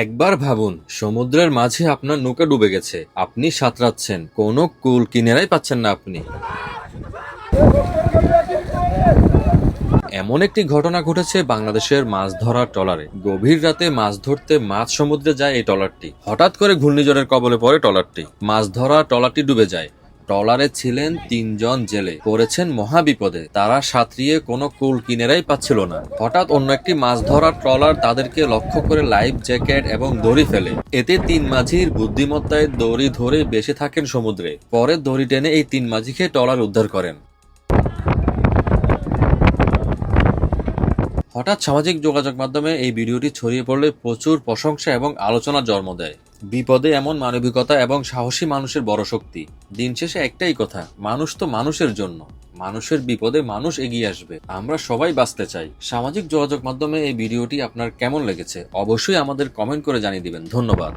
একবার ভাবুন, সমুদ্রের মাঝে আপনার নৌকা ডুবে গেছে, আপনি সাঁতরাচ্ছেন, কোনো কুল কিনারাই পাচ্ছেন না আপনি। এমন একটি ঘটনা ঘটেছে বাংলাদেশের মাছ ধরার ট্রলারে। গভীর রাতে মাছ ধরতে মাঝ সমুদ্রে যায় এই ট্রলারটি। হঠাৎ করে ঘূর্ণিঝড়ের কবলে পড়ে ট্রলারটি। মাছ ধরা ট্রলারটি ডুবে যায়। ট্রলারে ছিলেন ৩ জন জেলে, পড়েছেন মহা বিপদে। তারা সাঁতরিয়ে কোনো কুল কিনারাই পাচ্ছিল না। হঠাৎ অন্য একটি মাছ ধরার ট্রলার তাদেরকে লক্ষ্য করে লাইফ জ্যাকেট এবং দড়ি ফেলে। এতে তিন মাঝির বুদ্ধিমত্তায় দড়ি ধরে বেঁচে থাকেন সমুদ্রে। পরে দড়ি টেনে এই তিন মাঝিকে ট্রলার উদ্ধার করেন। হঠাৎ সামাজিক যোগাযোগ মাধ্যমে এই ভিডিওটি ছড়িয়ে পড়লে প্রচুর প্রশংসা এবং আলোচনার জন্ম দেয়। বিপদে এমন মানবিকতা এবং সাহসী মানুষের বড় শক্তি। দিন শেষে একটাই কথা, মানুষ তো মানুষের জন্য। মানুষের বিপদে মানুষ এগিয়ে আসবে। আমরা সবাই বাঁচতে চাই। সামাজিক যোগাযোগ মাধ্যমে এই ভিডিওটি আপনার কেমন লেগেছে অবশ্যই আমাদের কমেন্ট করে জানিয়ে দিবেন। ধন্যবাদ।